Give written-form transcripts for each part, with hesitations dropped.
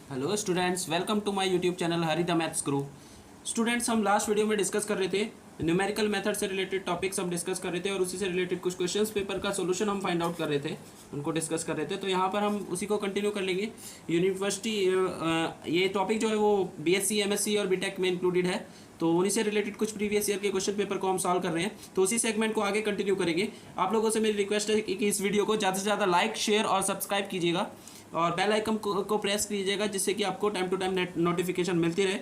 Hello students, welcome to my YouTube channel Hari the maths guru. Students, हम last video में discuss कर रहे थे न्यूमेरिकल मेथड से रिलेटेड टॉपिक्स हम डिस्कस कर रहे थे और उसी से रिलेटेड कुछ क्वेश्चंस पेपर का सॉल्यूशन हम फाइंड आउट कर रहे थे, उनको डिस्कस कर रहे थे। तो यहाँ पर हम उसी को कंटिन्यू कर लेंगे। यूनिवर्सिटी ये टॉपिक जो है वो बीएससी, एमएससी और बीटेक में इंक्लूडेड है, तो उन्हीं से रिलेटेड कुछ प्रीवियस ईयर के क्वेश्चन पेपर को हम सॉल्व कर रहे हैं। तो उसी सेगमेंट को आगे कंटिन्यू करेंगे। आप लोगों से मेरी रिक्वेस्ट है कि इस वीडियो को ज़्यादा से ज़्यादा लाइक, शेयर और सब्सक्राइब कीजिएगा और बेल आइकन को प्रेस कीजिएगा, जिससे कि आपको टाइम टू टाइम नोटिफिकेशन मिलती रहे,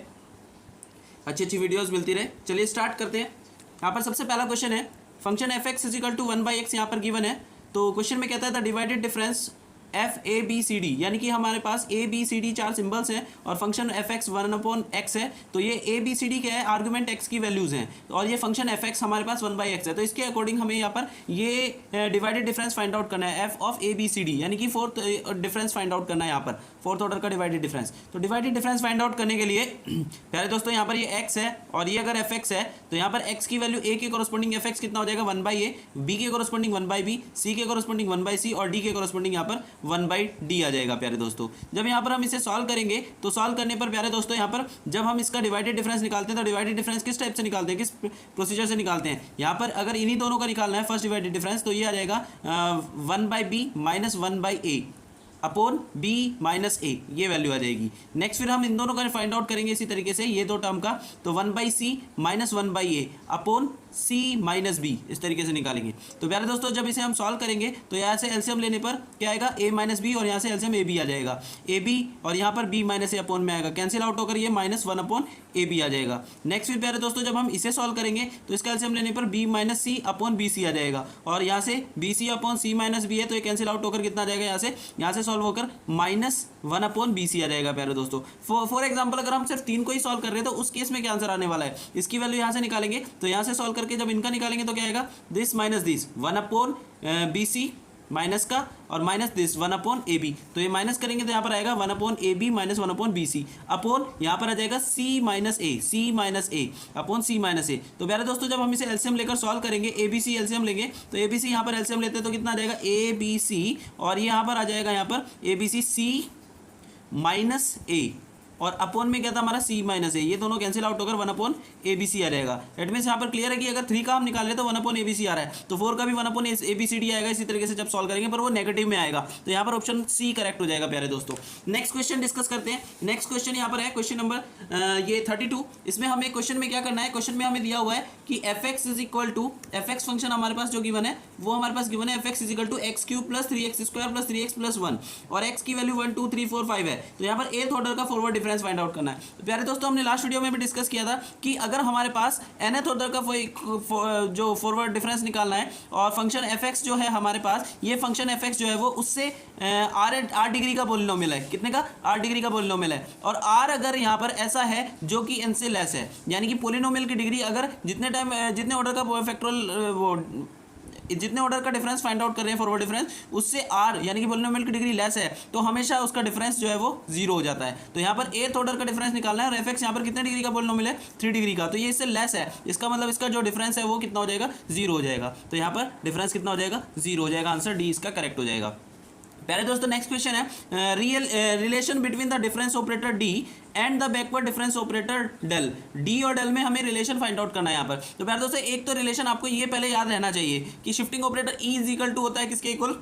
अच्छी अच्छी वीडियोस मिलती रहे। चलिए स्टार्ट करते हैं। यहाँ पर सबसे पहला क्वेश्चन है, function f x is equal to 1/x यहाँ पर गिवन है। तो क्वेश्चन में कहता है the divided difference f a b c d, यानी कि हमारे पास ए बी सी डी चार सिंबल्स हैं और फंक्शन एफ एक्स 1/x है। तो ये ए बी सी डी क्या है, आर्गुमेंट एक्स की वैल्यूज़ हैं और ये फंक्शन एफ एक्स हमारे पास 1/x है। तो इसके अकॉर्डिंग हमें यहाँ पर ये डिवाइडेड डिफरेंस फाइंड आउट करना है, f of a b c d, यानी कि फोर्थ डिफरेंस फाइंड आउट करना है, यहाँ पर फोर्थ ऑर्डर का डिवाइडेड डिफरेंस। तो डिवाइडेड डिफरेंस फाइंड आउट करने के लिए प्यारे दोस्तों, यहाँ पर ये x है और ये अगर एफ एक्स है तो यहाँ पर x की वैल्यू a के कॉरस्पॉन्डिंग एफ एक्स कितना हो जाएगा 1/a, b के कॉरस्पॉन्डिंग 1/b, c के कॉरस्पॉन्डिंग 1/c और d के कॉरस्पॉन्डिंग यहाँ पर 1/d आ जाएगा। प्यारे दोस्तों, जब यहाँ पर हम इसे सॉल्व करेंगे तो सॉल्व करने पर प्यारे दोस्तों यहाँ पर जब हम इसका डिवाइडेड डिफरेंस निकालते हैं तो डिवाइडेड डिफरेंस किस टाइप से निकालते हैं, किस प्रोसीजर से निकालते हैं। यहाँ पर अगर इन्हीं दोनों का निकालना है फर्स्ट डिवाइडेड डिफरेंस, तो ये आ जाएगा 1/b minus 1/a upon b minus a, ये वैल्यू आ जाएगी। नेक्स्ट फिर हम इन दोनों का फाइंड आउट करेंगे इसी तरीके से, ये दो टर्म का, तो 1/c minus 1/a upon c minus b, इस तरीके से निकालेंगे। तो प्यारे दोस्तों, जब इसे हम सॉल्व करेंगे तो यहाँ से एलसीएम लेने पर क्या आएगा, a माइनस बी और यहाँ से एलसीएम ab आ जाएगा, ab और यहाँ पर b माइनस a अपॉन में आएगा, कैंसिल आउट होकर ये -1 अपॉन ab आ जाएगा। नेक्स्ट फिर प्यारे दोस्तों, जब हम इसे सॉल्व करेंगे तो इसका एलसीएम लेने पर b माइनस सी अपॉन बी सी आ जाएगा और यहाँ से bc upon c minus b है, तो ये कैंसिल आउट होकर कितना आ जाएगा, यहाँ से सॉल्व होकर -1 अपॉन bc आ जाएगा। प्यारे दोस्तों, फॉर एग्जाम्पल अगर हम सिर्फ 3 को ही सॉल्व कर रहे हैं तो उस केस में क्या आंसर आने वाला है, इसकी वैल्यू यहाँ से निकालेंगे। तो यहाँ से सॉल्व करके जब इनका निकालेंगे तो क्या आएगा, this minus this 1 upon b c minus का और minus this 1 upon a b, तो ये माइनस करेंगे तो यहाँ पर आएगा 1 upon a b minus 1 upon b c upon यहाँ पर आ जाएगा c minus a upon c minus a. तो प्यारे दोस्तों, जब हम इसे एलसीएम लेकर सॉल्व करेंगे, ए बी सी एलसीएम लेंगे तो ए बी सी यहाँ पर एलसीएम लेते हैं तो कितना आ जाएगा, ए बी सी और ये यहाँ पर आ जाएगा यहाँ पर ए बी सी सी माइनस ए और अपॉन में क्या था हमारा c माइनस ए, ये दोनों कैंसिल आउट होकर 1 अपॉन ए बी सी आ जाएगा। एट मीन्स यहाँ पर क्लियर है कि अगर 3 का हम निकाल रहे तो 1 अपॉन ए बी सी आ रहा है, तो 4 का भी 1 upon a b c d आएगा इसी तरीके से जब सॉल्व करेंगे, पर वो नेगेटिव में आएगा। तो यहाँ पर ऑप्शन सी करेक्ट हो जाएगा। प्यारे दोस्तों, नेक्स्ट क्वेश्चन डिस्कस करते हैं। नेक्स्ट क्वेश्चन यहाँ पर है क्वेश्चन नंबर ये 32। इसमें हमें क्वेश्चन में क्या करना है, क्वेश्चन में हमें दिया हुआ है कि f x is equal to f x function हमारे पास जो गिवन है वो हमारे पास गिवन है f x is equal to x cube plus 3x square plus 3x plus 1 और x की वैल्यू 1 2 3 4 5 है। तो यहाँ पर एथ ऑर्डर का फॉरवर्ड डिफरेंस फाइंड आउट करना है। तो प्यारे दोस्तों, हमने लास्ट वीडियो में भी डिस्कस किया था कि अगर हमारे पास nth ऑर्डर का जो फॉरवर्ड डिफरेंस निकालना है और फंक्शन एफ एक्स जो है हमारे पास, ये फंक्शन एफ एक्स जो है वो उससे आर डिग्री का पॉलिनोमियल है, कितने का, आर डिग्री का पॉलिनोमियल है। और आर अगर यहाँ पर ऐसा है जो कि एन से लेस है, यानी कि पॉलिनोमियल की डिग्री अगर जितने ऑर्डर का फैक्टोरियल जितने ऑर्डर का डिफरेंस फाइंड आउट कर रहे हैं फॉरवर्ड डिफरेंस, उससे आर यानी कि पॉलिनोमियल की डिग्री लेस है, तो हमेशा उसका डिफरेंस जो है वो 0 हो जाता है। तो यहाँ पर एथ ऑर्डर का डिफरेंस निकालना है और एफ एक्स यहाँ पर कितने डिग्री का पॉलिनोमियल है, 3 डिग्री का, तो ये इससे लेस है, इसका मतलब इसका जो डिफरेंस है वो कितना हो जाएगा, 0 हो जाएगा। तो यहाँ पर डिफरेंस कितना हो जाएगा, 0 हो जाएगा। आंसर डी इसका करेक्ट हो जाएगा। प्यारे दोस्तों, नेक्स्ट क्वेश्चन है relation between the difference operator d and the backward difference operator del. D और डेल में हमें रिलेशन फाइंड आउट करना है यहाँ पर। तो प्यारे दोस्तों, एक तो रिलेशन आपको ये पहले याद रहना चाहिए कि shifting operator e is equal to होता है किसके equal,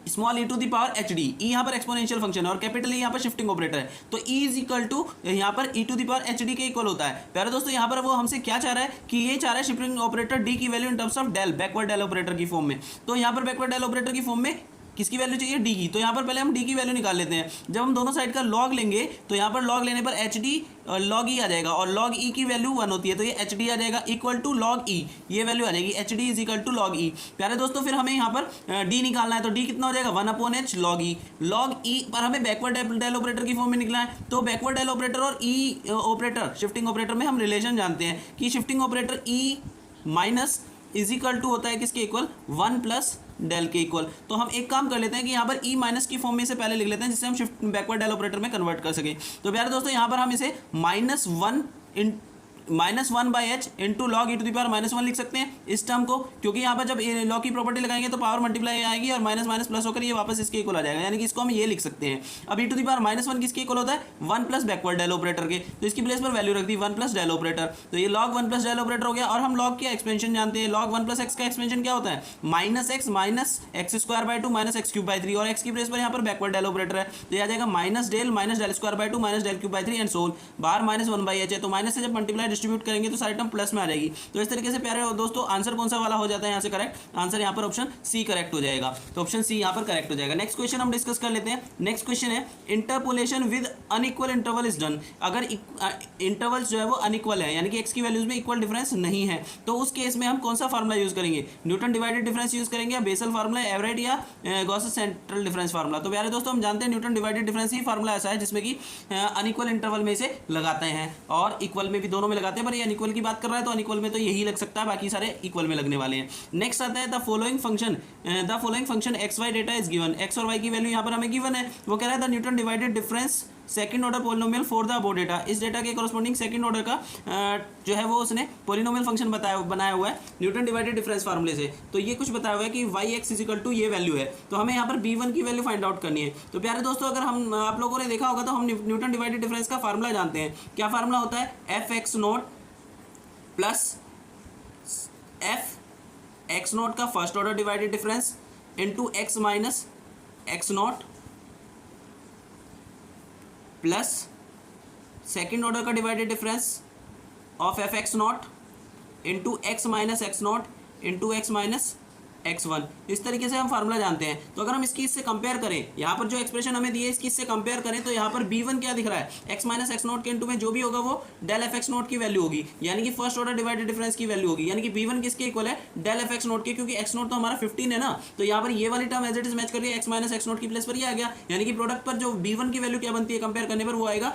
small e to the power h d. E यहाँ पर एक्सपोनेंशियल फंक्शन है और कैपिटल ई यहाँ पर शिफ्टिंग ऑपरेटर है, तो ई इज इक्वल टू यहाँ पर e to the power h d के इक्वल होता है। प्यारे दोस्तों, यहाँ पर वो हमसे क्या चाह रहा है कि ये चाह रहा है शिफ्टिंग ऑपरेटर डी की value in terms of del, backward del operator की फॉर्म में। तो यहाँ पर बैकवर्ड डेल ऑपरेटर की फॉर्म में किसकी वैल्यू चाहिए, डी की। तो यहाँ पर पहले हम डी की वैल्यू निकाल लेते हैं। जब हम दोनों साइड का लॉग लेंगे तो यहाँ पर लॉग लेने पर एच डी लॉग ई आ जाएगा और लॉग ई की वैल्यू 1 होती है, तो ये एच डी आ जाएगा इक्वल टू लॉग ई, ये वैल्यू आ जाएगी h d is equal to log e. प्यारे दोस्तों, फिर हमें यहाँ पर डी निकालना है, तो डी कितना हो जाएगा, 1 अपॉन एच लॉग ई। लॉग ई पर हमें बैकवर्ड डेल ऑपरेटर की फॉर्म में निकला है, तो बैकवर्ड डेल ऑपरेटर और ई ऑपरेटर शिफ्टिंग ऑपरेटर में हम रिलेशन जानते हैं कि shifting operator e minus is equal to होता है किसके इक्वल, 1 प्लस डेल के इक्वल। तो हम एक काम कर लेते हैं कि यहाँ पर ई माइनस की फॉर्म में से पहले लिख लेते हैं जिससे हम शिफ्ट बैकवर्ड डेल ऑपरेटर में कन्वर्ट कर सकें। तो प्यारे दोस्तों, यहाँ पर हम इसे -1 -1/h इंटू लॉग e⁻−1 लिख सकते हैं इस टर्म को, क्योंकि यहाँ पर जब लॉग की प्रॉपर्टी लगाएंगे तो पावर मल्टीप्लाई आएगी और माइनस माइनस प्लस होकर ये वापस इसके इक्वल आ जाएगा, यानी कि इसको हम ये लिख सकते हैं। अब e⁻−1 किसके इक्वल होता है, 1 प्लस बैकवर्ड डेल ऑपरेटर के, तो इसकी प्लेस पर वैल्यू रख दी 1 प्लस डेल ऑपरेटर, तो ये लॉग 1 प्लस डेल ऑपरेटर हो गया। और हम लॉग का एक्सपेंशन जानते हैं, लॉग 1 प्लस एक्स का एक्सपेंशन क्या होता है, -x minus x² minus x³ और x की प्लेस पर यहाँ पर बैकवर्ड डेल ऑपरेटर है, तो यह आ जाएगा minus del minus del² and सोल, बाहर -1/h है, तो माइनस से जब मल्टीप्लाई डिस्ट्रीब्यूट करेंगे तो सारी टर्म प्लस में आ जाएगी। तो इस तरीके से प्यारे दोस्तों आंसर कौन सा वाला हो जाता है यहाँ से करेक्ट, आंसर यहाँ पर ऑप्शन सी करेक्ट हो जाएगा, तो ऑप्शन सी यहाँ पर करेक्ट हो जाएगा। नेक्स्ट क्वेश्चन हम डिस्कस कर लेते हैं। नेक्स्ट क्वेश्चन है interpolation with unequal interval is done. अगर इंटरवल्स जो है वो अनइक्वल है, यानी कि एक्स की वैल्यूज में इक्वल डिफरेंस नहीं है, तो उस केस में हम कौन सा फार्मूला यूज करेंगे, न्यूटन डिवाइडेड डिफरेंस यूज करेंगे या बेसल फार्मूला, एवरेट या गॉस सेंट्रल डिफरेंस फार्मूला। तो प्यारे दोस्तों हम जानते हैं न्यूटन डिवाइडेड डिफरेंस ही फार्मूला ऐसा है जिसमें कि अनइक्वल इंटरवल में से लगाते हैं और इक्वल में भी, दोनों में लगाते हैं, पर ये अनइक्वल की बात कर रहा है तो अनइक्वल में तो यही लग सकता है, बाकी सारे इक्वल में लगने वाले हैं। नेक्स्ट आता है the following function x y data is given, x और वाई की वैल्यू यहाँ पर हमें गिवन है। वो कह रहा है the Newton divided difference second order polynomial for the above data, इस डेटा के कॉरस्पॉन्डिंग सेकंड ऑर्डर का जो है वो उसने पॉलिनोमियल फंक्शन बनाया हुआ है न्यूटन डिवाइडेड डिफरेंस फार्मूले से। तो ये कुछ बताया हुआ है कि y x is equal to ये वैल्यू है, तो हमें यहाँ पर b1 की वैल्यू फाइंड आउट करनी है। तो प्यारे दोस्तों अगर हम आप लोगों ने देखा होगा तो हम न्यूटन डिवाइडेड डिफरेंस का फार्मूला जानते हैं। क्या फार्मूला होता है, f(x0) प्लस f(x0) का first order divided difference into x minus x0 plus second order का divided difference of f(x0) into x minus x0 into x minus x1। इस तरीके से हम फार्मूला जानते हैं। तो अगर हम इसकी इससे कंपेयर करें, यहाँ पर जो एक्सप्रेशन हमें दी है इसकी इससे कंपेयर करें, तो यहाँ पर b1 क्या दिख रहा है, x माइनस x0 के इंटू में जो भी होगा वो डेल f(x0) की वैल्यू होगी, यानी कि फर्स्ट ऑर्डर डिवाइडेड डिफरेंस की वैल्यू होगी, यानी कि b1 किसके इक्वल है, डेल f(x0) के, क्योंकि x0 तो हमारा 15 है ना, तो यहाँ पर ये वाली term as it is match कर रही है, x माइनस x0 की प्लेस पर ये आ गया, यानी कि प्रोडक्ट पर जो b1 की वैल्यू क्या बनती है कंपेयर करने पर, वो आएगा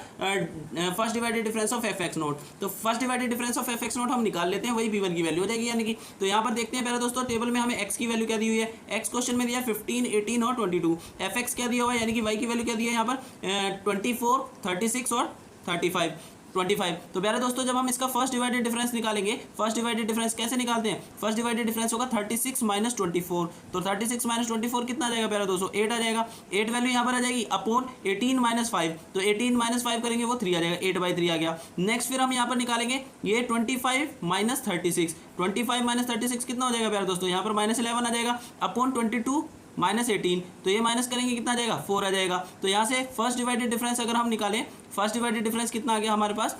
first divided difference of f(x0). तो first divided difference of f(x0) हम निकाल लेते हैं, वही b1 की वैल्यू हो जाएगी, यानी कि तो यहाँ पर देखते हैं पहले दोस्तों टेबल में हमें x की वैल्यू क्या दी हुई है, x क्वेश्चन में दिया 15, 18 और 22, fx क्या दिया हुआ है, यानी कि y की वैल्यू क्या दी है यहाँ पर 24, 36 और 25। तो प्यारे दोस्तों जब हम इसका फर्स्ट डिवाइडेड डिफरेंस निकालेंगे, फर्स्ट डिवाइडेड डिफरेंस कैसे निकालते हैं, फर्स्ट डिवाइडेड डिफरेंस होगा 36 माइनस 24, तो 36 माइनस 24 कितना आ जाएगा प्यारे दोस्तों, 8 आ जाएगा, 8 वैल्यू यहाँ पर आ जाएगी अपॉन 18 माइनस 5, तो 18 माइनस 5 करेंगे वो 3 आ जाएगा, 8/3 आ गया। नेक्स्ट फिर हम यहाँ पर निकालेंगे ये 25 माइनस 36, 25 माइनस 36 कितना हो जाएगा प्यारे दोस्तों, यहाँ पर -11 आ जाएगा अपॉन 22 माइनस 18, तो ये माइनस करेंगे कितना आ जाएगा, 4 आ जाएगा। तो यहाँ से फर्स्ट डिवाइडेड डिफरेंस अगर हम निकालें, फर्स्ट डिवाइडेड डिफरेंस कितना आ गया हमारे पास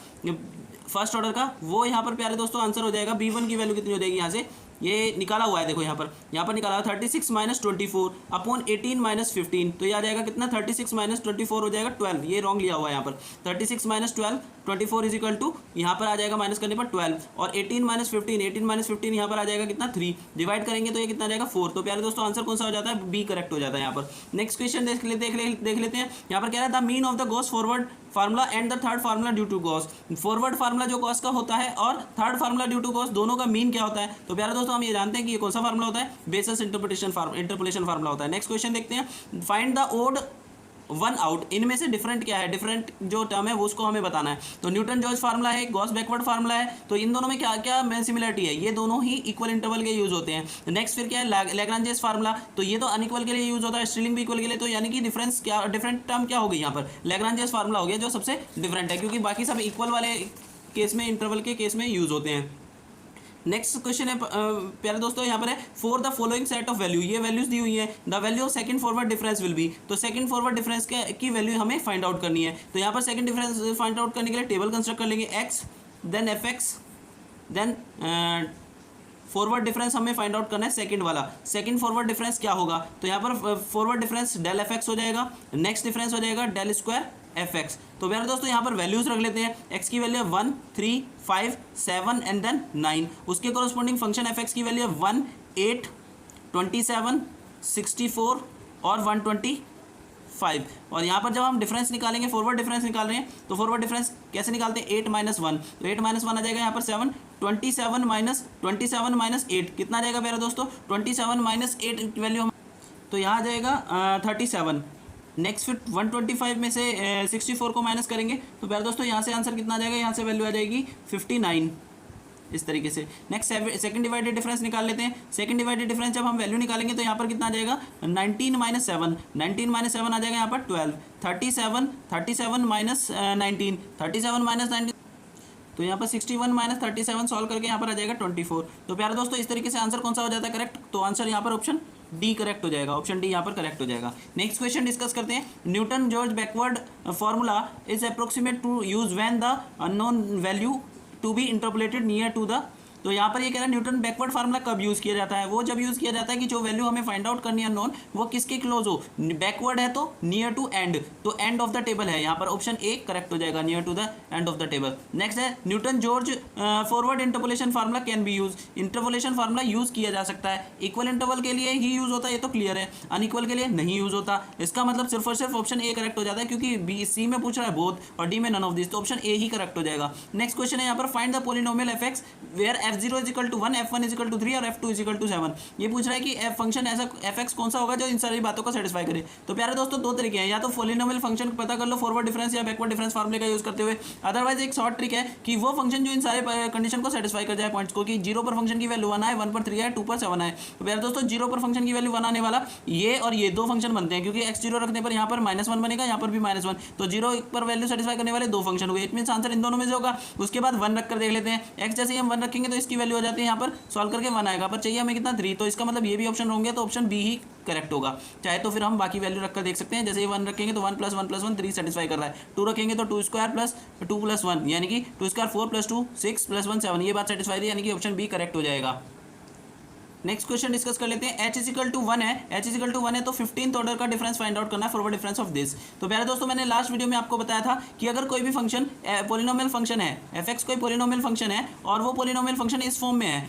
फर्स्ट ऑर्डर का, वो यहाँ पर प्यारे दोस्तों आंसर हो जाएगा b1 की वैल्यू कितनी हो जाएगी, यहाँ से ये निकाला हुआ है, देखो यहाँ पर निकाला हुआ 36 माइनस 24 अपॉन 18 माइनस 15, तो ये आ जाएगा कितना 36 माइनस 24 हो जाएगा 12, ये रॉन्ग लिया हुआ है यहाँ पर 36 माइनस 12 24 इज इक्वल टू यहाँ पर आ जाएगा माइनस करने पर 12 और 18 माइनस 15 यहाँ पर आ जाएगा कितना 3, डिवाइड करेंगे तो ये कितना आ जाएगा 4। तो प्यारे दोस्तों आंसर कौन सा हो जाता है, बी करेक्ट हो जाता है यहाँ पर। नेक्स्ट क्वेश्चन देख लेते हैं। यहाँ पर कह रहा है the mean of the Gauss forward formula and the third formula due to Gauss. Forward formula जो गॉस का होता है और third formula due to Gauss, दोनों का मीन क्या होता है। तो प्यारे दोस्तों हम ये जानते हैं कि ये कौन सा फार्मूला होता है, बेसिस इंटरपोलेशन फार्मूला होता है। नेक्स्ट क्वेश्चन देखते हैं, find the odd one out, इनमें से डिफरेंट क्या है, डिफरेंट जो टर्म है वो उसको हमें बताना है। तो न्यूटन जॉर्ज फार्मूला है, गॉस बैकवर्ड फार्मूला है, तो इन दोनों में क्या क्या सिमिलरिटी है, ये दोनों ही इक्वल इंटरवल के यूज होते हैं। नेक्स्ट फिर क्या है, लैग्रांजेस फार्मूला, तो ये तो अनइक्वल के लिए यूज होता है, स्टिलिंग भी इक्वल के लिए, तो यानी कि डिफरेंस क्या, डिफरेंट टर्म क्या होगी यहाँ पर, लैग्रांजेस फार्मूला हो गया जो सबसे डिफरेंट है, क्योंकि बाकी सब इक्वल वाले केस में, इंटरवल के केस में यूज होते हैं। नेक्स्ट क्वेश्चन है प्यारे दोस्तों यहाँ पर है for the following set of value, ये वैल्यूज दी हुई है, the value of second forward difference will be, तो सेकंड फॉरवर्ड डिफरेंस की वैल्यू हमें फाइंड आउट करनी है। तो यहाँ पर सेकंड डिफरेंस फाइंड आउट करने के लिए टेबल कंस्ट्रक्ट कर लेंगे, x then fx then forward difference हमें फाइंड आउट करना है सेकंड वाला, सेकंड फॉरवर्ड डिफरेंस क्या होगा, तो यहाँ पर फॉरवर्ड डिफरेंस डेल fx हो जाएगा, नेक्स्ट डिफरेंस हो जाएगा डेल स्क्वायर fx। तो मेरे दोस्तों यहाँ पर वैल्यूज रख लेते हैं, x की वैल्यू है 1, 3, 5, 7 एंड देन 9, उसके कोरस्पॉन्डिंग फंक्शन fx की वैल्यू है 1, 8, 27, 64 और 125। और यहाँ पर जब हम डिफरेंस निकालेंगे, फॉरवर्ड डिफरेंस निकाल रहे हैं, तो फॉरवर्ड डिफरेंस कैसे निकालते हैं, 8 माइनस 1, तो 8 माइनस 1 आ जाएगा यहाँ पर 7, 27 माइनस 8 कितना आ जाएगा मेरे दोस्तों, 27 माइनस 8 वैल्यू हम, तो यहाँ आ जाएगा 37, नेक्स्ट फिर 125 में से 64 को माइनस करेंगे तो प्यारे दोस्तों यहाँ से आंसर कितना आ जाएगा, यहाँ से वैल्यू आ जाएगी 59 इस तरीके से। नेक्स्ट सेकंड डिवाइडेड डिफरेंस निकाल लेते हैं। सेकंड डिवाइडेड डिफरेंस जब हम वैल्यू निकालेंगे तो यहाँ पर कितना आ जाएगा 19 माइनस 7, 19 माइनस 7 आ जाएगा यहाँ पर 12, 37 माइनस 19, 37 माइनस 19 तो यहाँ पर 61 माइनस 37 सॉल्व करके यहाँ पर आ जाएगा 24। तो प्यारे दोस्तों इस तरीके से आंसर कौन सा हो जाता है करेक्ट, तो आंसर यहाँ पर ऑप्शन डी करेक्ट हो जाएगा, ऑप्शन डी यहाँ पर करेक्ट हो जाएगा। नेक्स्ट क्वेश्चन डिस्कस करते हैं। Newton George backward formula is approximate to use when the unknown value to be interpolated near to the, तो यहाँ पर ये कह रहा है न्यूटन बैकवर्ड फार्मूला कब यूज़ किया जाता है, वो जब यूज़ किया जाता है कि जो वैल्यू हमें फाइंड आउट करनी है अननोन वो किसके क्लोज हो, बैकवर्ड है तो नियर टू एंड, तो एंड ऑफ द टेबल है, यहाँ पर ऑप्शन ए करेक्ट हो जाएगा, near to the end of the table. Next है Newton George forward interpolation formula can be use, interpolation formula use किया जा सकता है, इक्वल इंटरवल के लिए ही यूज़ होता है ये तो क्लियर है, अनइक्वल के लिए नहीं यूज़ होता, इसका मतलब सिर्फ और सिर्फ ऑप्शन ए करेक्ट हो जाता है क्योंकि बी सी में पूछ रहा है बोथ और डी में नन ऑफ दिस, तो ऑप्शन ए ही करेक्ट हो जाएगा। नेक्स्ट क्वेश्चन है यहाँ पर फाइंड द पोलिनोमियल एफ(x) where f0 is equal to 1, f1 is equal to 3 और f2 इज इक्वल टू 7। ये पूछ रहा है कि फंक्शन ऐसा f(x) कौन सा होगा जो इन सारी बातों को सेटिस्फाई करे। तो प्यारे दोस्तों दो तरीके हैं, या तो पोलिनोमियल फंक्शन पता कर लो फॉरवर्ड डिफरेंस या बैकवर्ड डिफरेंस फार्मूले का यूज करते हुए, अदरवाइज एक शॉर्ट ट्रिक है कि वो फंक्शन जो इन सारे कंडीशन को सेटिस्फाई कर जाए पॉइंट्स को, कि 0 पर फंक्शन की वैल्यू 1 आए, 1 पर 3 आए, 2 पर 7 आए। तो प्यारे दोस्तों 0 पर फंक्शन की वैल्यू 1 आने वाला ये और ये दो फंक्शन बनते हैं क्योंकि x0 रखने पर यहाँ पर -1 बनेगा, यहाँ पर भी -1, तो 0 पर वैल्यू सेटिस्फाई करने वाले दो फंक्शन हुए, इट मींस आंसर इन दोनों में से होगा। उसके बाद 1 रखकर देख लेते हैं, x जैसे ही हम 1 रखेंगे तो इसकी वैल्यू हो जाती है यहाँ पर सॉल्व करके 1 आएगा, पर चाहिए हमें कितना 3, तो इसका मतलब ये भी ऑप्शन होंगे तो ऑप्शन बी ही करेक्ट होगा। चाहे तो फिर हम बाकी वैल्यू रखकर देख सकते हैं, जैसे ही 1 रखेंगे तो 1 + 1 + 1 3 सेटिस्फाई कर रहा है, 2 रखेंगे तो 2² + 2 + 1 यानी कि 2² 4 + 2 6 + 1 7, ये बात सेटिस्फाई थी यानी कि ऑप्शन बी करेक्ट हो जाएगा। नेक्स्ट क्वेश्चन डिस्कस कर लेते हैं। h = 1 है, h = 1 है तो 15th ऑर्डर का डिफरेंस फाइंड आउट करना है, फॉरवर्ड डिफरेंस ऑफ दिस। तो प्यारे दोस्तों मैंने लास्ट वीडियो में आपको बताया था कि अगर कोई भी फंक्शन पोलिनोमियल फंक्शन है, f(x) कोई पोलिनोमियल फंक्शन है और वो पोलिनोमियल फंक्शन इस फॉर्म में है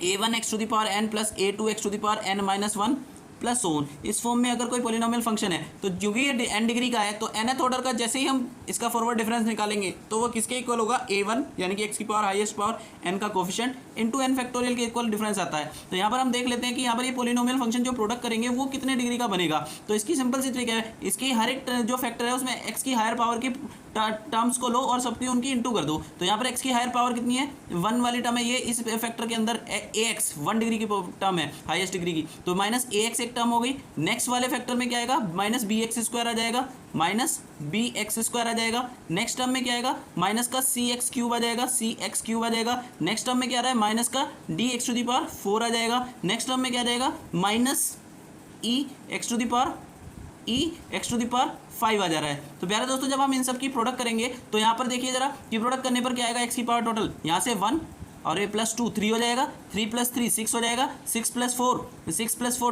a1x⁴n + a2x⁴n-1 प्लस ओन, इस फॉर्म में अगर कोई पोलिनोमियल फंक्शन है तो क्योंकि ये n डिग्री का है तो nth ऑर्डर का जैसे ही हम इसका फॉरवर्ड डिफरेंस निकालेंगे तो वो किसके इक्वल होगा, a1 यानी कि x की पावर हाईएस्ट पावर n का कोफिशिएंट इनटू n फैक्टोरियल के इक्वल डिफरेंस आता है। तो यहाँ पर हम देख लेते हैं कि यहाँ पर ये पोलिनोमियल फंक्शन जो प्रोडक्ट करेंगे वो कितने डिग्री का बनेगा। तो इसकी सिंपल सी ट्रिक है, इसकी हर एक जो फैक्टर है उसमें x की हायर पावर की टर्म्स को लो और सबकी उनकी इंटू कर दो। तो यहाँ पर x की हायर पावर कितनी है, 1 वाली टर्म है, ये इस फैक्टर के अंदर ax 1 डिग्री की टर्म है हाईएस्ट डिग्री की, तो -ax एक टर्म हो गई। नेक्स्ट वाले फैक्टर में क्या आएगा, -bx² आ जाएगा, -bx² आ जाएगा। नेक्स्ट टर्म में क्या आएगा, माइनस का cx³ आ जाएगा, cx³ आ जाएगा। नेक्स्ट टर्म में क्या आ रहा है, माइनस का dx⁴ आ जाएगा। नेक्स्ट टर्म में क्या आ जाएगा, -ex⁵ आ जा रहा है। तो प्यारे दोस्तों जब हम इन सब की प्रोडक्ट करेंगे तो यहाँ पर देखिए जरा कि प्रोडक्ट करने पर क्या आएगा, x की पावर टोटल यहाँ से 1 और ये +2 3 हो जाएगा, 3 + 3 6 हो जाएगा, 6 + 4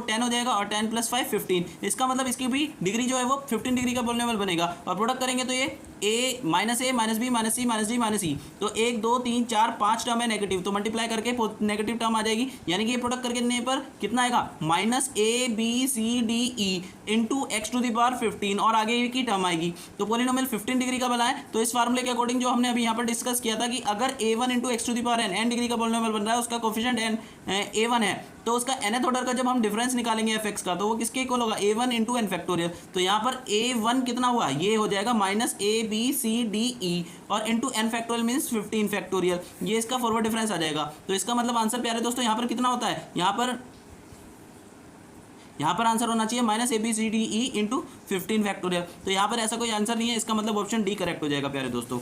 10 हो जाएगा और 10 + 5 15। इसका मतलब इसकी भी डिग्री जो है वो 15 डिग्री का पोलिनोमियल बनेगा। और प्रोडक्ट करेंगे तो ये a -b -c -d -e, तो 1 2 3 4 5 टर्म है नेगेटिव, तो मल्टीप्लाई करके नेगेटिव टर्म आ जाएगी, यानी कि ये प्रोडक्ट करने पर कितना आएगा, -a b c d e into x⁵15 और आगे की टर्म आएगी। तो पोलिनोमियल 15 डिग्री का बना है। तो इस फार्मूले के अकॉर्डिंग जो हमने अभी यहाँ पर डिस्कस किया था कि अगर a1 into x⁴n n degree का पोलिनोमियल बन रहा है, उसका कोफिशिएंट a1 है, तो उसका nth ऑर्डर का जब हम डिफरेंस निकालेंगे f(x) का तो वो किसके इक्वल होगा, a1 इंटू n फैक्टोरियल। तो यहाँ पर a1 कितना हुआ, ये हो जाएगा -a b c d e और into n factorial means 15 factorial, ये इसका फॉरवर्ड डिफरेंस आ जाएगा। तो इसका मतलब आंसर प्यारे दोस्तों यहाँ पर कितना होता है, यहाँ पर आंसर होना चाहिए -abcde इंटू 15 फैक्टोरियल। तो यहाँ पर ऐसा कोई आंसर नहीं है, इसका मतलब ऑप्शन डी करेक्ट हो जाएगा प्यारे दोस्तों।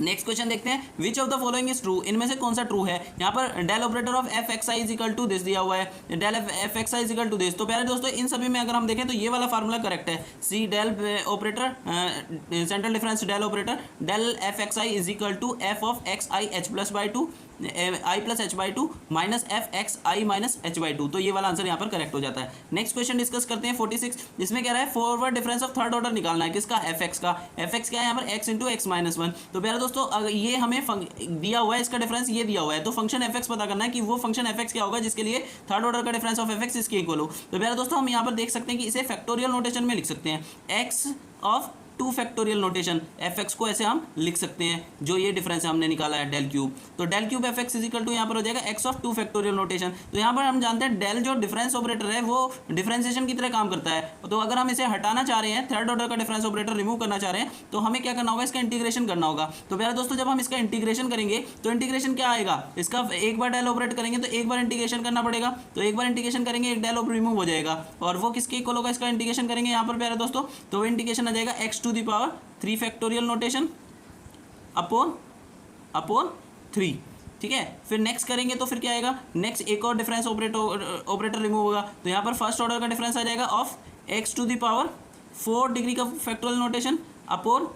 नेक्स्ट क्वेश्चन देखते हैं, which of the following is true, इनमें से कौन सा ट्रू है। यहाँ पर del operator of f(x_i) = this दिया हुआ है, डेल f(x_i) = दिस। तो प्यारे दोस्तों इन सभी में अगर हम देखें तो ये वाला फार्मूला करेक्ट है, C del operator central difference del operator del f(x_i) = f(x_i) h+/2 i+h/2 -f(x_i) - h/2। तो ये वाला आंसर यहाँ पर करेक्ट हो जाता है। नेक्स्ट क्वेश्चन डिस्कस करते हैं 46, इसमें कह रहा है forward difference of third order निकालना है, किसका, f(x) का। f(x) क्या है यहाँ पर, x × x - 1। तो प्यारे दोस्तों ये हमें दिया हुआ है, इसका डिफरेंस ये दिया हुआ है, तो फंक्शन f(x) पता करना है कि वो फंक्शन f(x) क्या होगा जिसके लिए थर्ड ऑर्डर का डिफरेंस ऑफ f(x) इसके इक्वल हो। तो प्यारे दोस्तों हम यहाँ पर देख सकते हैं कि इसे फैक्टोरियल नोटेशन में लिख सकते हैं, x of 2 factorial notation, F x को ऐसे हम लिख सकते हैं, जो ये डिफरेंस हमने निकाला है डेल क्यूब, तो del cube f x is equal to यहाँ पर हो जाएगा एक्स ऑफ 2 फैक्टोरियल नोटेशन। तो यहाँ पर हम जानते हैं डेल जो डिफरेंस ऑपरेटर है वो डिफरेंशिएशन की तरह काम करता है, तो अगर हम इसे हटाना चाह रहे हैं, थर्ड ऑर्डर का डिफरेंस ऑपरेटर रिमूव करना चाह रहे हैं, तो हमें क्या करना होगा, इसका इंटीग्रेशन करना होगा। तो प्यारे दोस्तों जब हम इसका इंटीग्रेशन करेंगे तो इंटीग्रेशन क्या आएगा, इसका एक बार डेल ऑपरेट करेंगे तो एक बार इंटीग्रेशन करना पड़ेगा, तो एक बार इंटीग्रेशन करेंगे एक डेल रिमूव हो जाएगा, और वो किसके इक्वल होगा, इसका इंटीग्रेशन करेंगे यहाँ पर प्यारे दोस्तों, तो वो इंटीग्रेशन आ जाएगा x to the power 3 factorial notation upon 3, ठीक है। फिर नेक्स्ट करेंगे तो फिर क्या आएगा, नेक्स्ट एक और डिफरेंस ऑपरेटर रिमूव होगा, तो यहाँ पर फर्स्ट ऑर्डर का डिफरेंस आ जाएगा of x to the power 4 degree का फैक्टोरियल नोटेशन अपॉन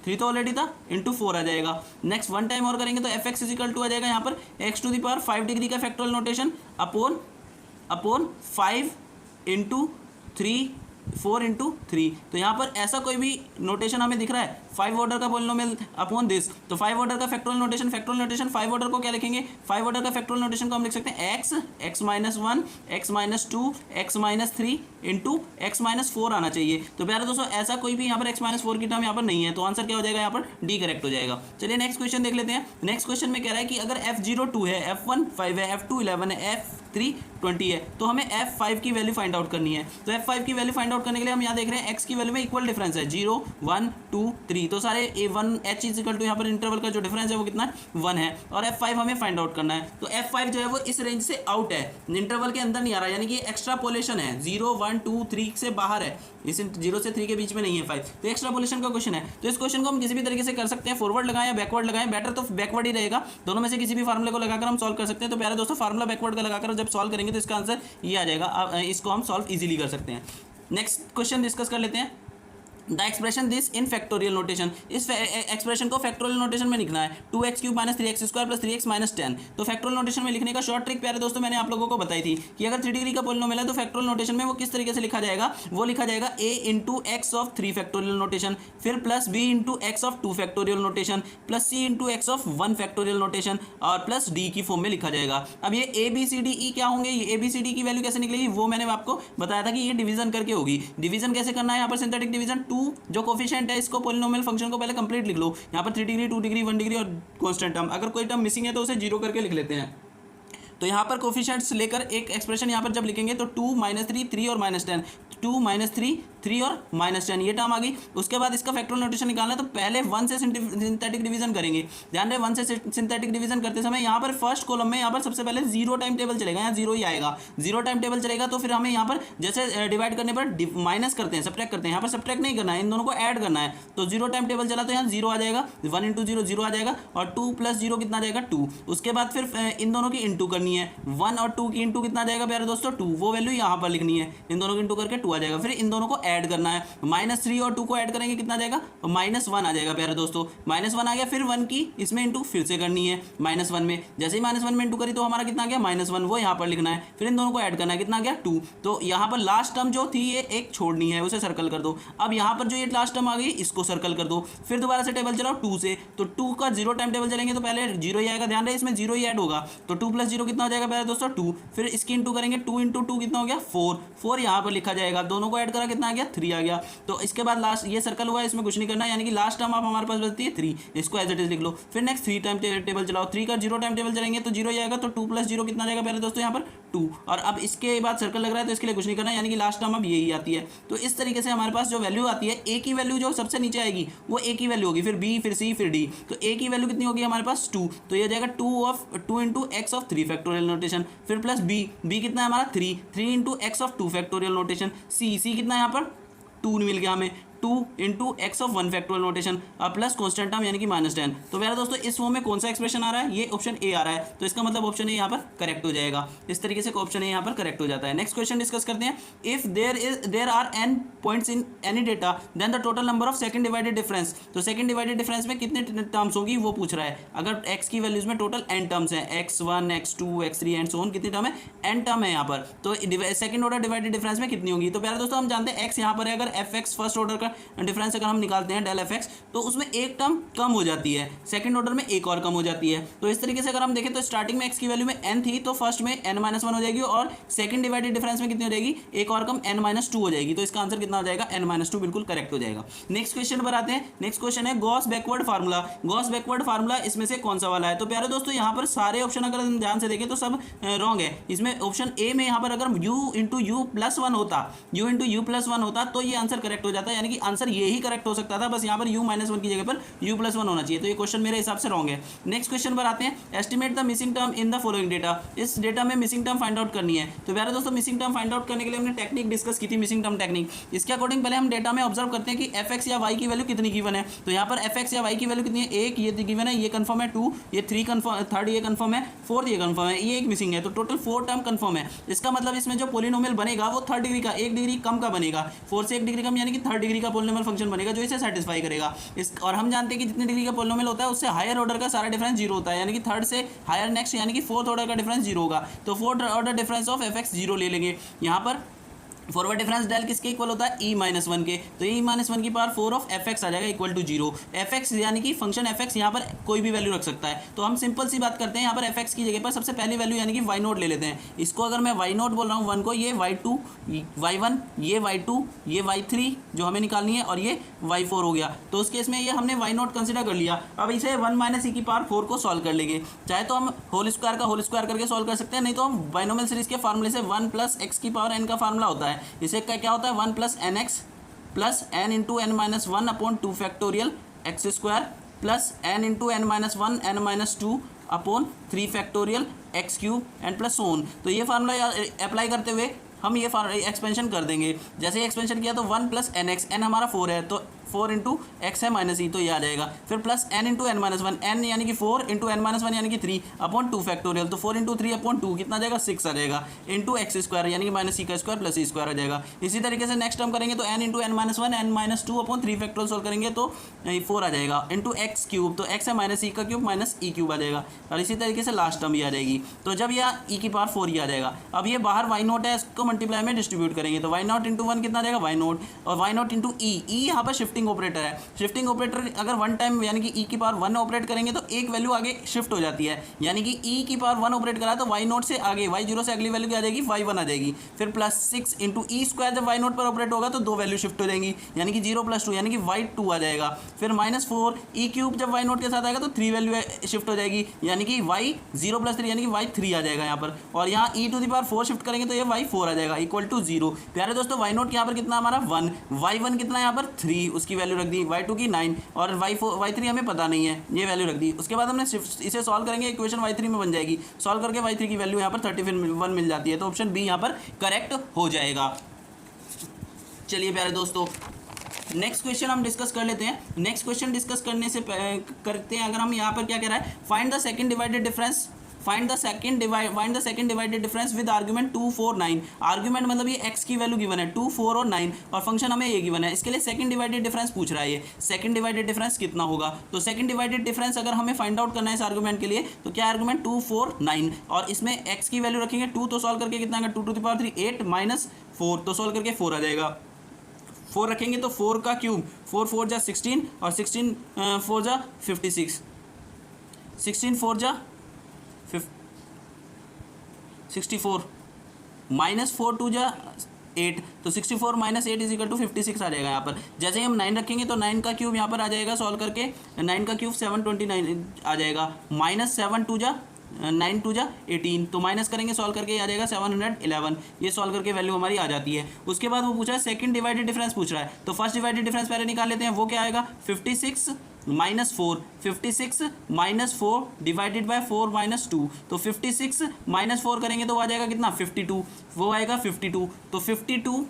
3 तो ऑलरेडी था इंटू 4 आ जाएगा। नेक्स्ट वन टाइम और करेंगे तो एफ एक्स इजिकल टू आ जाएगा यहाँ पर x to the power 5 degree का factorial notation upon 5 into 3 4 into 3। तो यहाँ पर ऐसा कोई भी नोटेशन हमें दिख रहा है 5 ऑर्डर का पॉलिनोमियल अपॉन दिस, तो 5 ऑर्डर का फैक्टोरियल नोटेशन 5 ऑर्डर को क्या लिखेंगे, 5 ऑर्डर का फैक्टोरियल नोटेशन को हम लिख सकते हैं x minus 1 x minus 2 x minus 3 into x minus 4 आना चाहिए। तो प्यारे दोस्तों ऐसा कोई भी यहाँ पर x माइनस 4 की टर्म यहाँ पर नहीं है, तो आंसर क्या हो जाएगा, यहाँ पर डी करेक्ट हो जाएगा। चलिए नेक्स्ट क्वेश्चन देख लेते हैं। नेक्स्ट क्वेश्चन में कह रहा है कि अगर f0 2 है, f1 5 है, f2 11 है, f3 20 है, तो हमें f5 की वैल्यू फाइंड आउट करनी है। तो f5 की वैल्यू फाइंड आउट करने के लिए हम यहाँ देख रहे हैं x की वैल्यू में इक्वल डिफरेंस है 0 1 2 3, तो सारे a1 h इक्वल टू यहाँ पर इंटरवल का जो डिफरेंस है वो कितना है 1 है, और f5 हमें फाइंड आउट करना है। तो f5 जो है वो इस रेंज से आउट है, इंटरवल के अंदर नहीं आ रहा, यानी कि एक्स्ट्रापोलेशन है, 0 1 2 3 से बाहर है, इस 0 से 3 के बीच में नहीं है 5, तो एक्स्ट्रापोलेशन का क्वेश्चन है। तो इस क्वेश्चन को हम किसी भी तरीके से कर सकते हैं, फॉरवर्ड लगाएं या बैकवर्ड लगाएं, बेटर तो बैकवर्ड ही रहेगा, दोनों में से किसी भी फार्मूले को लगाकर हम सॉल्व कर सकते हैं। तो प्यारे दोस्तों फार्मूला बैकवर्ड का लगाकर जब सॉल्व करेंगे तो इसका आंसर ये आ जाएगा, इसको हम सॉल्व इजीली कर सकते हैं। नेक्स्ट क्वेश्चन डिस्कस कर लेते हैं। The expression this in factorial notation, इस एक्सप्रेशन को फैक्टोरियल नोटेशन में लिखना है 2x cube minus 3x square plus 3x minus 10। तो फैक्टोरियल नोटेशन में लिखने का शॉर्ट ट्रिक प्यारे दोस्तों मैंने आप लोगों को बताई थी कि अगर 3 डिग्री का पॉलिनोमियल है तो फैक्टोरियल नोटेशन में वो किस तरीके से लिखा जाएगा, वो लिखा जाएगा a into x of 3 factorial notation, फिर plus b into x of 2 factorial notation, plus c into x of 1 factorial notation, और प्लस d की फॉर्म में लिखा जाएगा। अब ये a b c d e क्या होंगे, ये a b c d की वैल्यू कैसे निकलेगी वो मैंने आपको बताया था कि ये डिवीजन करके होगी। डिवीजन कैसे करना है, यहाँ पर सिंथेटिक डिवीजन 2 जो कोफिशिएंट है इसको पॉलिनोमियल फंक्शन को पहले कंप्लीट लिख लो, यहाँ पर 3 डिग्री 2 डिग्री 1 डिग्री और कांस्टेंट टर्म, अगर कोई टर्म मिसिंग है तो उसे 0 करके लिख लेते हैं। तो यहाँ पर कोफिशिएंट्स लेकर एक एक्सप्रेशन यहाँ पर जब लिखेंगे तो 2 माइनस 3 3 और माइनस 10, 2 माइनस 3 3 और माइनस 10 ये टर्म आ गई। उसके बाद इसका फैक्टोरियल नोटेशन निकालना है तो पहले 1 से सिंथेटिक डिवीजन करेंगे। ध्यान रहे 1 से सिंथेटिक डिवीजन करते समय यहाँ पर फर्स्ट कॉलम में यहाँ पर सबसे पहले 0 टाइम टेबल चलेगा, यहाँ 0 ही आएगा, 0 टाइम टेबल चलेगा। तो फिर हमें यहाँ पर जैसे डिवाइड करने पर माइनस करते हैं, सब्ट्रैक्ट करते हैं, यहाँ पर सब्ट्रैक्ट नहीं करना है, इन दोनों को ऐड करना है। तो 0 टाइम टेबल चला तो यहाँ 0 आ जाएगा, 1 इंटू 0 0 आ जाएगा, और 2 प्लस 0 कितना आ जाएगा 2। उसके बाद फिर इन दोनों की इंटू करनी है, 1 और 2 की इंटू कितना आ जाएगा प्यारे दोस्तों 2, वो वैल्यू यहाँ पर लिखनी है, इन दोनों की इंटू करके 2 आ जाएगा। फिर इन दोनों को ऐड करना है, माइनस 3 और 2 को ऐड करेंगे कितना आ जाएगा, माइनस 1 आ जाएगा प्यारे दोस्तों, माइनस 1 आ गया। फिर 1 की इसमें इंटू फिर से करनी है माइनस 1 में, जैसे ही माइनस 1 में इंटू करी तो हमारा कितना आ गया माइनस 1, वो यहाँ पर लिखना है। फिर इन दोनों को ऐड करना है, कितना आ गया 2। तो यहाँ पर लास्ट टर्म जो थी ये एक छोड़नी है, उसे सर्कल कर दो। अब यहाँ पर जो ये लास्ट टर्म आ गई इसको सर्कल कर दो। फिर दोबारा से टेबल चलाओ 2 से, तो 2 का 0 टाइम टेबल चलेंगे तो पहले 0 ही आएगा, ध्यान रहे इसमें 0 ही ऐड होगा। तो 2 प्लस 0 कितना हो जाएगा प्यारे दोस्तों 2। फिर इसकी इंटू करेंगे, 2 इंटू 2 कितना हो गया 4, 4 यहाँ पर लिखा जाएगा, दोनों को ऐड करा कितना आ गया 3 आ गया। तो इसके बाद लास्ट ये सर्कल हुआ है, इसमें कुछ नहीं करना, यानी कि लास्ट टर्म आप हमारे पास बचती है 3, इसको एज इट इज लिख लो। फिर नेक्स्ट 3 टाइम टेबल चलाओ, 3 का 0 टाइम टेबल चलेंगे तो 0 ही आएगा, तो 2 प्लस 0 कितना जाएगा पहले दोस्तों यहाँ पर 2। और अब इसके बाद सर्कल लग रहा है तो इसके लिए कुछ नहीं करना, यानी कि लास्ट टर्म अब यही आती है। तो इस तरीके से हमारे पास जो वैल्यू आती है, ए की वैल्यू जो सबसे नीचे आएगी वो ए की वैल्यू होगी, फिर बी फिर सी फिर डी। तो ए की वैल्यू कितनी होगी हमारे पास 2, तो ये जाएगा 2 into x of 3 factorial notation. फिर प्लस बी कितना है हमारा 3 into x of 2 factorial notation. C कितना है यहाँ पर 2 मिल गया हमें, 2 into x of 1 factorial notation, plus constant term यानी कि माइनस 10। तो मेरा दोस्तों इस फॉर्म में कौन सा एक्सप्रेशन आ रहा है, ये ऑप्शन ए आ रहा है, तो इसका मतलब ऑप्शन ए यहाँ पर करेक्ट हो जाएगा। इस तरीके से ऑप्शन ए यहाँ पर करेक्ट हो जाता है। नेक्स्ट क्वेश्चन डिस्कस करते हैं। If there are n points in any data then the total number of second divided difference, तो सेकंड डिवाइडेड डिफरेंस में कितने टर्म्स होगी वो पूछ रहा है। अगर x की वैल्यूज में टोटल n टर्म्स हैं, x1 x2 x3 and so on, कितनी टर्म है n टर्म है यहाँ पर, तो सेकंड ऑर्डर डिवाइडेड डिफरेंस में कितनी होगी। तो प्यारे दोस्तों हम जानते हैं x यहाँ पर है, अगर f(x) फर्स्ट ऑर्डर का डिफरेंस अगर हम निकालते हैं डेल एफ एक्स, तो उसमें एक टर्म कम हो जाती है, सेकंड ऑर्डर में एक और कम हो जाती है। तो इस तरीके से अगर हम देखें तो स्टार्टिंग में एक्स की वैल्यू में n थी, तो फर्स्ट में n-1 हो जाएगी और सेकंड डिवाइडेड डिफरेंस में कितनी हो जाएगी, एक और कम n-2 हो जाएगी। तो इसका आंसर कितना हो जाएगा, n-2 बिल्कुल करेक्ट हो जाएगा। नेक्स्ट क्वेश्चन पर आते हैं। नेक्स्ट क्वेश्चन है Gauss backward formula. Gauss backward formula इसमें से कौन सा वाला है? तो प्यारे दोस्तों यहाँ पर सारे ऑप्शन अगर हम ध्यान से देखें तो सब रॉन्ग है। इसमें ऑप्शन ए में यहाँ पर अगर u into you plus one होता तो ये आंसर करेक्ट हो जाता, यानी कि आंसर ये ही करेक्ट हो सकता था, बस यहाँ पर u-1 की जगह पर u+1 होना चाहिए। तो ये क्वेश्चन मेरे हिसाब से रॉन्ग है। नेक्स्ट क्वेश्चन पर आते हैं। Estimate the missing term in the following data. इस डेटा में मिसिंग टर्म फाइंड आउट करनी है। तो प्यारे दोस्तों मिसिंग टर्म फाइंड आउट करने के लिए हमने टेक्निक डिस्कस की थी, मिसिंग टर्म टेक्निक। इसके अकॉर्डिंग पहले हम डेटा में ऑब्जर्व करते हैं कि एफ एक्स या वाई की वैल्यू कितनी गिवन है। तो यहाँ पर एफ एक्स या वाई की वैल्यू कितनी है, एक ये गिवन है, ये कंफर्म है, 2 ये 3 कंफर्म, थर्ड ये कंफर्म है, फोर्थ ये कंफर्म है, ये एक मिसिंग है। तो टोटल 4 टर्म कंफर्म है। इसका मतलब इसमें जो पोलिनोमियल बनेगा वो थर्ड डिग्री का, 1 डिग्री कम का बनेगा, 4 से 1 डिग्री कम, यानी कि थर्ड डिग्री का पोलिनोमियल फंक्शन बनेगा जो इसे सेटिस्फाई करेगा। और हम जानते हैं कि जितनी डिग्री का पोलिनोमियल होता है उससे हायर ऑर्डर का सारा डिफरेंस जीरो होता है, यानी कि थर्ड से हायर नेक्स्ट यानी कि फोर्थ ऑर्डर का डिफरेंस जीरो होगा। तो fourth order difference of F x zero ले लेंगे। यहाँ पर फॉरवर्ड डिफरेंस डेल किसके इक्वल होता है, e-1 के। तो e-1 की पावर 4 ऑफ एफ एक्स आ जाएगा इक्वल टू 0। एफ एक्स यानी कि फंक्शन एफ एक्स यहाँ पर कोई भी वैल्यू रख सकता है। तो हम सिंपल सी बात करते हैं, यहाँ पर एफ एक्स की जगह पर सबसे पहली वैल्यू यानी कि y0 ले लेते हैं। इसको अगर मैं y0 बोल रहा हूँ 1 को, ये y2 y1, ये y2 ये y3 जो हमें निकालनी है, और ये y4 हो गया। तो उस केस में ये हमने y0 कंसिडर कर लिया। अब इसे 1 - e की पावर 4 को सॉल्व कर लेंगे। चाहे तो हम होल स्क्वायर का होल स्क्वायर करके सॉल्व कर सकते हैं, नहीं तो हम बाइनोमियल सीरीज के फार्मूले से 1 + x की पावर n का फार्मूला होता है। इसे क्या होता है, 1 + nx plus n into n-1 upon 2 factorial x square plus n into n-1 n-2 upon 3 factorial x cube and plus so on. तो ये फार्मूला अप्लाई करते हुए हम ये एक्सपेंशन कर देंगे। जैसे ही एक्सपेंशन किया तो 1 + nx, n हमारा 4 है तो 4 इंटू एक्स है -e, तो ये आ जाएगा। फिर plus n into n-1, n यानी कि 4 इंटू n-1 यानी कि 3 अपॉन 2 फैक्टोरियल, तो 4 इंटू 3 अपॉन 2 कितना आ जाएगा, 6 आ जाएगा, इंटू एक्स स्क्वायर यानी कि -e का स्क्वायर प्लस e स्क्वायर आ जाएगा। इसी तरीके से नेक्स्ट टर्म करेंगे तो n into n-1 n-2 upon 3 factorial solve करेंगे तो 4 आ जाएगा, इंटू एक्स क्यूब, तो x है -e का क्यूब -e क्यूब आ जाएगा। और इसी तरीके से लास्ट टर्म ये आ जाएगी। तो जब यह e की पावर 4 ही आ जाएगा। अब ये बाहर y0 है, इसको मल्टीप्लाई में डिस्ट्रीब्यूट करेंगे तो y0 इंटू 1 कितना आ जाएगा, y0, और y0 इंटू e यहाँ पर शिफ्टिंग ऑपरेटर है। शिफ्टिंग ऑपरेटर अगर वन टाइम यानी कि e की पावर 1 ऑपरेट करेंगे तो एक वैल्यू आगे शिफ्ट हो जाती है, यानी कि e की पावर 1 ऑपरेट करा तो y0 से आगे y0 से अगली वैल्यू क्या आ जाएगी, y1 आ जाएगी। फिर प्लस 6 इंटू ई स्क्वायर जब y0 पर ऑपरेट होगा तो 2 वैल्यू शिफ्ट हो जाएंगी, यानी कि 0 + 2 यानी कि y2 आ जाएगा। फिर -4 e क्यूब जब y0 के साथ आएगा तो 3 वैल्यू शिफ्ट हो जाएगी, यानी कि y 0 + 3 यानी कि y3 आ जाएगा यहाँ पर। और यहाँ e to the power 4 shift करेंगे तो ये y4 आ जाएगा इक्वल टू 0। प्यारे दोस्तों y0 यहाँ पर कितना हमारा 1, y1 कितना यहाँ पर 3, उसकी वैल्यू रख दी, y2 की 9 और y3 हमें पता नहीं है, ये वैल्यू रख दी। उसके बाद हमने इसे सॉल्व करेंगे, इक्वेशन y3 में बन जाएगी। सॉल्व करके y3 की वैल्यू यहाँ पर 31 मिल जाती है, तो ऑप्शन बी यहाँ पर करेक्ट हो जाएगा। चलिए प्यारे दोस्तों नेक्स्ट क्वेश्चन हम डिस्कस कर लेते हैं। नेक्स्ट क्वेश्चन डिस्कस करने से करते हैं, अगर हम यहाँ पर क्या कह रहा है, find the second divided difference, find the second divided difference with argument 2, 4, 9। Argument मतलब ये x की वैल्यू गिवन है 2, 4 और 9, और फंक्शन हमें ये गिवन है। इसके लिए सेकंड डिवाइडेड डिफरेंस पूछ रहा है। ये सेकंड डिवाइडेड डिफरेंस कितना होगा, तो सेकंड डिवाइडेड डिफरेंस अगर हमें फाइंड आउट करना है इस आर्गुमेंट के लिए तो क्या आर्गुमेंट 2, 4, 9, और इसमें x की वैल्यू रखेंगे 2, तो सॉल्व करके कितना आएगा 2 टू द पावर 3 8 -4, तो सॉल्व करके 4 आ जाएगा। 4 रखेंगे तो 4 का क्यूब, 4 4 जा 16 और 16 4 जा 56, 16 4 जा 64 -4 2 जा 8, तो 64 - 8 = 56 आ जाएगा यहाँ पर। जैसे ही हम 9 रखेंगे तो 9 का क्यूब यहाँ पर आ जाएगा, सॉल्व करके 9 का क्यूब 729 आ जाएगा, -7 2 जा 9 2 जा 18, तो माइनस करेंगे सॉल्व करके आ जाएगा 711। ये सॉल्व करके वैल्यू हमारी आ जाती है। उसके बाद वो पूछा है सेकंड डिवाइडेड डिफरेंस पूछ रहा है, तो फर्स्ट डिवाइडेड डिफरेंस पहले निकाल लेते हैं। वो क्या आएगा 56 -4, 56 -4 डिवाइडेड बाय 4 -2, तो 56 -4 करेंगे तो आ जाएगा कितना 52, वो आएगा 52, तो 52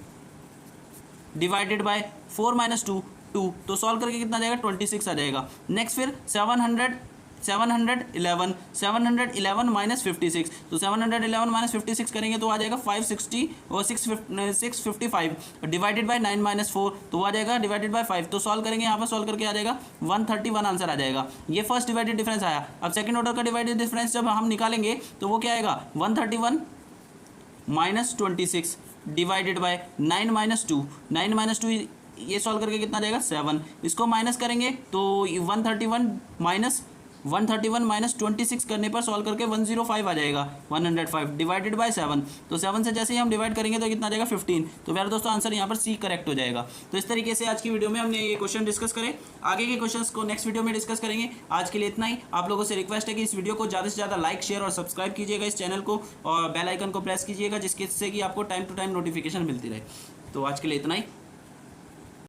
डिवाइडेड बाय 4 -2 2, तो सॉल्व करके कितना आ जाएगा 26 आ जाएगा। नेक्स्ट फिर 711 -56, तो 711 -56 करेंगे तो आ जाएगा 560 और 655 डिवाइडेड बाय 9 -4, तो आ जाएगा डिवाइडेड बाय 5, तो सॉल्व करेंगे यहाँ पर, सॉल्व करके आ जाएगा 131 आंसर आ जाएगा। ये फर्स्ट डिवाइडेड डिफरेंस आया। अब सेकंड ऑर्डर का डिवाइडेड डिफरेंस जब हम निकालेंगे तो वो क्या आएगा 131 -26 डिवाइडेड बाय 9 -2, 9 -2 ये सॉल्व करके कितना आ जाएगा 7, इसको माइनस करेंगे तो 131 माइनस 26 करने पर सॉल्व करके 105 आ जाएगा, 105 डिवाइडेड बाय 7, तो 7 से जैसे ही हम डिवाइड करेंगे तो कितना आ जाएगा 15। तो प्यारे दोस्तों आंसर यहाँ पर सी करेक्ट हो जाएगा। तो इस तरीके से आज की वीडियो में हमने ये क्वेश्चन डिस्कस करे, आगे के क्वेश्चंस को नेक्स्ट वीडियो में डिस्कस करेंगे। आज के लिए इतना ही। आप लोगों से रिक्वेस्ट है कि इस वीडियो को ज़्यादा से ज़्यादा लाइक शेयर और सब्सक्राइब कीजिएगा इस चैनल को, और बेल आइकन को प्रेस कीजिएगा जिससे कि आपको टाइम टू टाइम नोटिफिकेशन मिलती रहे। तो आज के लिए इतना ही।